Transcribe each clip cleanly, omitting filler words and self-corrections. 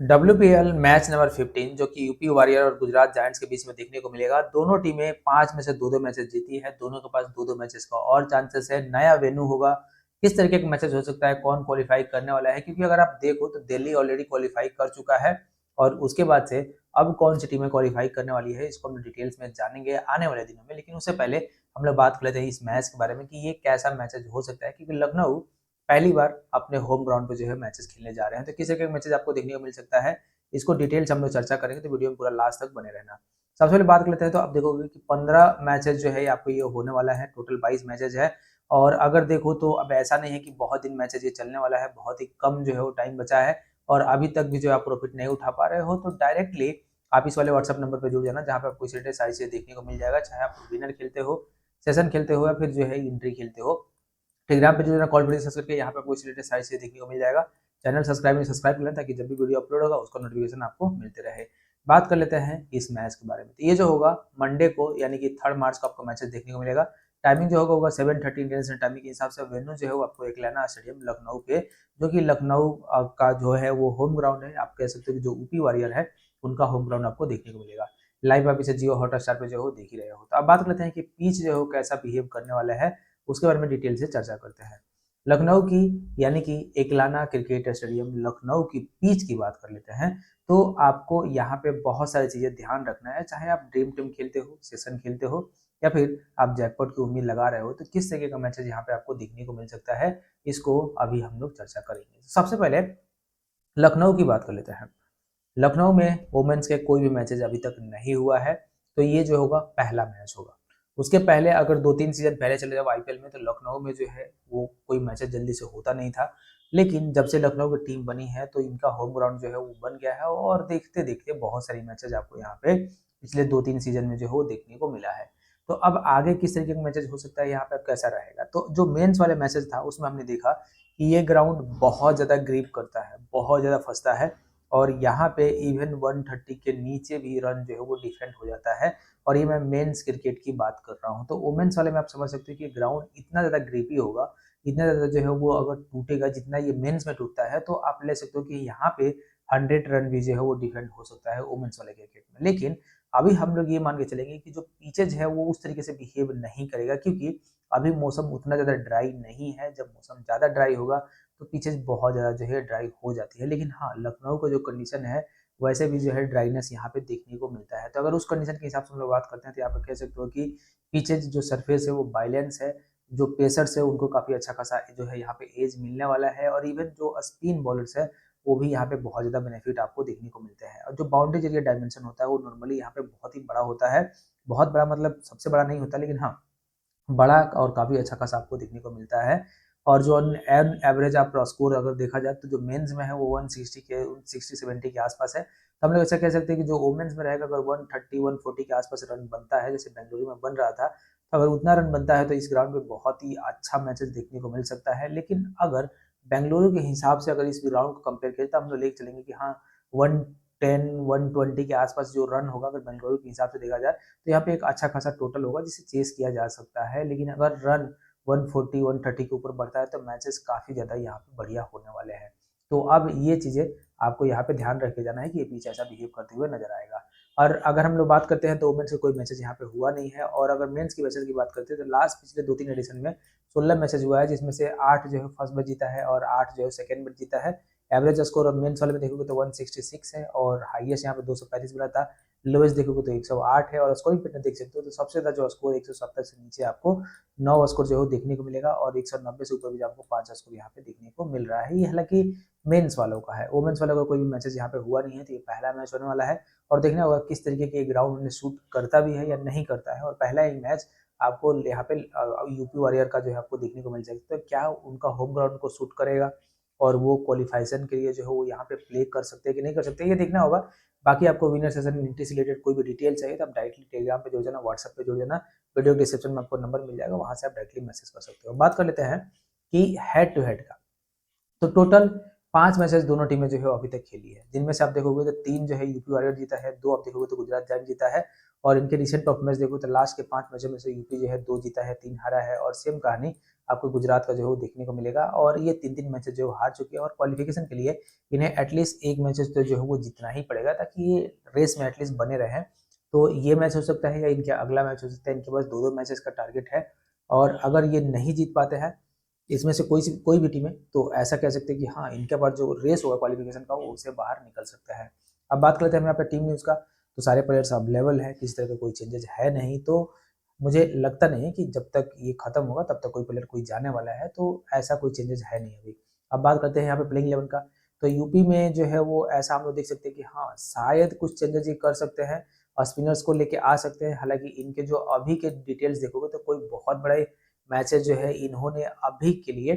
WPL match number 15 जो कि UP warrior और गुजरात जायंट्स के बीच में देखने को मिलेगा। दोनों टीमें 5 में से 2-2 मैचेस जीती है। दोनों के पास 2-2 मैचेस का और चांसेस है। नया वेन्यू होगा, किस तरीके का मैचेस हो सकता है, कौन क्वालिफाई करने वाला है, क्योंकि अगर आप देखो तो दिल्ली ऑलरेडी क्वालिफाई कर चुका है और उसके बाद से अब कौन सी टीमें क्वालिफाई करने वाली है इसको हम डिटेल्स में जानेंगे आने वाले दिनों में। लेकिन उससे पहले हम लोग बात कर लेते हैं इस मैच के बारे में कि ये कैसा मैचेस हो सकता है, क्योंकि लखनऊ पहली बार अपने होम ग्राउंड पे जो है मैचेस खेलने जा रहे हैं। तो किस तरह के मैचेस आपको देखने को मिल सकता है, इसको डिटेल्स हम लोग चर्चा करेंगे, तो वीडियो में पूरा लास्ट तक बने रहना। सबसे पहले बात कर लेते हैं, तो आप देखोगे कि 15 मैचेस जो है आपको ये होने वाला है, टोटल 22 मैचेस है। और अगर देखो तो अब ऐसा नहीं है कि बहुत दिन मैचेस ये चलने वाला है, बहुत ही कम जो है वो टाइम बचा है और अभी तक भी जो है आप प्रॉफिट नहीं उठा पा रहे हो, तो डायरेक्टली आप इस वाले व्हाट्सएप नंबर पर जुड़ जाना, जहाँ पे आपको इस रिलेटेड सारी चीजें देखने को मिल जाएगा। चाहे आप विनर खेलते हो, सेशन खेलते हो या फिर जो है एंट्री खेलते हो। टेलीग्राम पे जो है कॉल सर्च करके यहाँ पे आपको इस रिलेटेड सारी चीजें देखने को मिल जाएगा। चैनल सब्सक्राइब कर लें ताकि जब भी वीडियो अपलोड होगा उसका नोटिफिकेशन आपको मिलते रहे। बात कर लेते हैं इस मैच के बारे में। तो ये जो होगा मंडे को यानी कि 3 मार्च को आपको मैचेस देखने को मिलेगा। टाइमिंग जो होगा 7:30 इंडियन टाइमिंग के हिसाब से। वेन्यू जो है वो आपको एकलाना स्टेडियम लखनऊ पे, जो कि लखनऊ का जो है वो होम ग्राउंड है। आप कह सकते हो कि जो ऊपी वॉरियर है उनका होम ग्राउंड आपको देखने को मिलेगा। लाइव आप इसे जियो हॉटस्टार पे जो है देख ही रहे हो। तो अब बात कर लेते हैं कि पिच जो है कैसा बिहेव करने वाला है, उसके बारे में डिटेल से चर्चा करते हैं। लखनऊ की यानी कि एकलाना क्रिकेट स्टेडियम लखनऊ की पिच की बात कर लेते हैं, तो आपको यहाँ पे बहुत सारी चीजें ध्यान रखना है। चाहे आप ड्रीम टीम खेलते हो, सेशन खेलते हो या फिर आप जैकपॉट की उम्मीद लगा रहे हो, तो किस तरीके का मैचेस यहाँ पे आपको देखने को मिल सकता है, इसको अभी हम लोग चर्चा करेंगे। सबसे पहले लखनऊ की बात कर लेते हैं। लखनऊ में वुमेन्स के कोई भी मैचेज अभी तक नहीं हुआ है, तो ये जो होगा पहला मैच होगा। उसके पहले अगर 2-3 सीजन पहले चले जाओ आईपीएल में, तो लखनऊ में जो है वो कोई मैचेज जल्दी से होता नहीं था। लेकिन जब से लखनऊ की टीम बनी है तो इनका होम ग्राउंड जो है वो बन गया है और देखते देखते बहुत सारी मैचेज आपको यहाँ पे पिछले 2-3 सीजन में जो है वो देखने को मिला है। तो अब आगे किस तरीके का मैचेज हो सकता है, यहाँ पे कैसा रहेगा, तो जो मेंस वाले मैचेज था उसमें हमने देखा कि ये ग्राउंड बहुत ज्यादा ग्रीप करता है, बहुत ज्यादा फंसता है और यहाँ पे इवन 130 के नीचे भी रन जो है वो डिफेंड हो जाता है। और ये मैं मेंस क्रिकेट की बात कर रहा हूँ। तो वुमेन्स वाले में आप समझ सकते हो कि ग्राउंड इतना ज़्यादा ग्रिपी होगा, इतना ज़्यादा जो है वो अगर टूटेगा जितना ये मेंस में टूटता है, तो आप ले सकते हो कि यहाँ पे 100 रन भी जो है वो डिफेंड हो सकता है वुमेन्स वाले क्रिकेट में। लेकिन अभी हम लोग ये मान के चलेंगे कि जो पिचेज है वो उस तरीके से बिहेव नहीं करेगा, क्योंकि अभी मौसम उतना ज़्यादा ड्राई नहीं है। जब मौसम ज़्यादा ड्राई होगा तो पिचेस बहुत ज़्यादा जो है ड्राई हो जाती है। लेकिन हाँ, लखनऊ का जो कंडीशन है वैसे भी जो है ड्राइनेस यहाँ पे देखने को मिलता है। तो अगर उस कंडीशन के हिसाब से हम लोग बात करते हैं, तो यहाँ पे कह सकते हो कि पिचेज जो सरफेस है वो बैलेंस है। जो पेसर्स है उनको काफ़ी अच्छा खासा जो है यहाँ पे एज मिलने वाला है और इवन जो स्पिन बॉलर्स है वो भी यहाँ पे बहुत ज़्यादा बेनिफिट आपको देखने को मिलते हैं। और जो बाउंड्री एरिया डायमेंशन होता है वो नॉर्मली यहाँ पे बहुत ही बड़ा होता है। बहुत बड़ा मतलब सबसे बड़ा नहीं होता, लेकिन हाँ बड़ा और काफ़ी अच्छा खासा आपको देखने को मिलता है। और जो एन एवरेज आप स्कोर अगर देखा जाए तो जो मेंस में है वो 160 के 60-70 के आसपास है। तो हम लोग ऐसा कह सकते हैं कि जो वुमेन्स में रहेगा अगर 130-140 के आसपास रन बनता है, जैसे बेंगलुरु में बन रहा था, तो अगर उतना रन बनता है तो इस ग्राउंड पे बहुत ही अच्छा मैचेस देखने को मिल सकता है। लेकिन अगर बेंगलुरु के हिसाब से अगर इस ग्राउंड को कंपेयर करें, तो हम लोग लेके चलेंगे कि हाँ 110-120 के आसपास जो रन होगा अगर बेंगलुरु के हिसाब से देखा जाए, तो यहाँ पे एक अच्छा खासा टोटल होगा जिसे चेस किया जा सकता है। लेकिन अगर रन 140-130 के ऊपर बढ़ता है तो मैचेस काफ़ी ज़्यादा यहाँ पे बढ़िया होने वाले हैं। तो अब ये चीज़ें आपको यहाँ पे ध्यान रख के जाना है कि ये पिच ऐसा बिहेव करते हुए नजर आएगा। और अगर हम लोग बात करते हैं तो वुमेन्स का कोई मैचेस यहाँ पे हुआ नहीं है। और अगर मेंस की मैचेस की बात करते हैं तो लास्ट पिछले 2-3 एडिशन में 16 मैचेस हुआ है, जिसमें से 8 जो है फर्स्ट मैच जीता है और 8 जो है सेकेंड मैच जीता है। एवरेज स्कोर और मेंस वाले में देखोगे तो 166 है और हाईएस्ट यहाँ पे 235 मिला था। लोएस्ट देखोगे तो 108 है और स्कोरिंग पैटर्न देख सकते हो तो सबसे ज्यादा जो स्कोर 170 से नीचे आपको 9 स्कोर जो है देखने को मिलेगा और 190 से ऊपर भी आपको 5 स्कोर यहाँ पे देखने को मिल रहा है। ये हालांकि मेंस वालों का है, वुमेन्स वालों का कोई भी मैचेस यहाँ पे हुआ नहीं है, तो ये पहला मैच होने वाला है और देखना होगा किस तरीके के ग्राउंड में शूट करता भी है या नहीं करता है। और पहला ही मैच आपको यहाँ पे यूपी वॉरियर का जो है आपको देखने को मिल जाएगा, तो क्या उनका होम ग्राउंड को शूट करेगा और वो क्वालिफिकेशन के लिए जो है वो यहाँ पे प्ले कर सकते हैं कि नहीं कर सकते, ये देखना होगा। बाकी आपको विनर सेशन एंट्री से रिलेटेड कोई भी डिटेल चाहिए तो आप डायरेक्टली टेलीग्राम पे जुड़ जाना, व्हाट्सएप पे जुड़ जाना, वीडियो डिस्क्रिप्शन में आपको नंबर मिल जाएगा, वहां से आप डायरेक्टली मैसेज कर सकते हो। बात कर लेते हैं कि हेड टू हेड का। तो टोटल 5 मैचेस दोनों टीमें जो है अभी तक खेली है, जिनमें से आप देखोगे तो 3 जो है यूपी वॉरियर जीता है, 2 आप देखोगे तो गुजरात जायंट जीता है। और इनके रिसेंट परफॉर्मेंस देखो तो लास्ट के 5 मैचों में से यूपी जो है 2 जीता है, 3 हारा है। और सेम कहानी आपको गुजरात का जो है वो देखने को मिलेगा। और ये 3-3 मैचेस जो हार चुके हैं और क्वालिफिकेशन के लिए इन्हें एटलीस्ट एक मैचेस तो जो है वो जीतना ही पड़ेगा, ताकि ये रेस में एटलीस्ट बने रहें। तो ये मैच हो सकता है या इनका अगला मैच हो सकता है, इनके पास 2-2 मैचेस का टारगेट है। और अगर ये नहीं जीत पाते हैं इसमें से कोई भी टीम है, तो ऐसा कह सकते हैं कि हाँ, इनके पास जो रेस होगा क्वालिफिकेशन का वो उससे बाहर निकल सकता है। अब बात करते हैं हम यहाँ पे टीम न्यूज़ का, तो सारे प्लेयर्स अवेलेबल हैं, किसी तरह का कोई चेंजेस है नहीं। तो मुझे लगता नहीं है कि जब तक ये खत्म होगा तब तक कोई प्लेयर कोई जाने वाला है, तो ऐसा कोई चेंजेस है नहीं अभी। अब बात करते हैं यहाँ पे प्लेइंग 11 का, तो यूपी में जो है वो ऐसा हम लोग देख सकते हैं कि हाँ, शायद कुछ चेंजेस ये कर सकते हैं और स्पिनर्स को लेके आ सकते हैं। हालांकि इनके जो अभी के डिटेल्स देखोगे तो कोई बहुत बड़े मैचेस जो है इन्होंने अभी के लिए,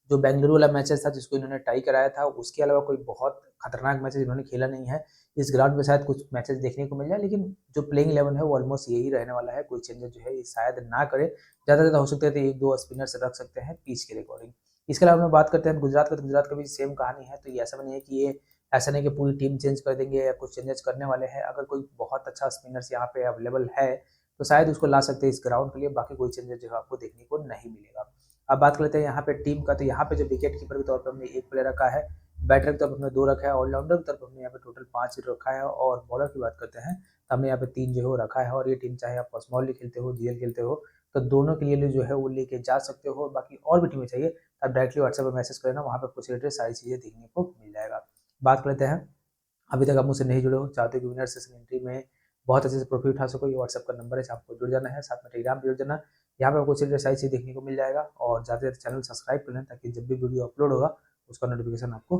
जो बेंगलुरु वाला मैचेस था जिसको इन्होंने टाई कराया था, उसके अलावा कोई बहुत खतरनाक मैचेस इन्होंने खेला नहीं है। इस ग्राउंड पे शायद कुछ मैचेस देखने को मिल जाए, लेकिन जो प्लेइंग 11 है वो ऑलमोस्ट यही रहने वाला है। कोई चेंजेस जो है ये शायद ना करे, ज़्यादा ज़्यादा हो सकते हैं तो 1-2 स्पिनर्स रख सकते हैं पिच के अकॉर्डिंग। इसके अलावा हम बात करते हैं गुजरात का, तो गुजरात का भी सेम कहानी है। तो ये ऐसा नहीं है कि ये ऐसा नहीं कि पूरी टीम चेंज कर देंगे या कुछ चेंजेस करने वाले हैं। अगर कोई बहुत अच्छा स्पिनर्स यहाँ पे अवेलेबल है तो शायद उसको ला सकते हैं इस ग्राउंड के लिए, बाकी कोई चेंजेस जो है आपको देखने को नहीं मिलेगा। अब बात कर लेते हैं यहाँ पे टीम का, तो यहाँ पे जो विकेट कीपर के तौर पर हमने एक प्लेयर रखा है, बैटर के तौर पर हमने 2 रखा है, ऑलराउंडर के तौर पर हमने यहाँ पे टोटल 5 रखा है, और बॉलर की बात करते हैं तो हमने यहाँ पे 3 जो है वो रखा है। और ये टीम चाहे आप स्मॉल लीग खेलते हो, जीएल खेलते हो, तो दोनों के लिए जो है वो लेके जा सकते हो। बाकी और भी टीमें चाहिए तो आप डायरेक्टली व्हाट्सएप पर मैसेज करें ना, वहाँ पे आपको रिलेटेड सारी चीज़ें देखने को मिल जाएगा। बात कर लेते हैं, अभी तक आप मुझसे नहीं जुड़े हो, चाहते हो कि विनर सेशन एंट्री में बहुत अच्छे से प्रॉफिट उठा सको, ये व्हाट्सएप का नंबर है, आपको जुड़ जाना है, साथ में टेलीग्राम पे जुड़ जाना। यहाँ पे आपको सीरियस सारी चीज़ देखने को मिल जाएगा, और ज़्यादा से ज़्यादा चैनल सब्सक्राइब कर लें ताकि जब भी वीडियो अपलोड होगा उसका नोटिफिकेशन आपको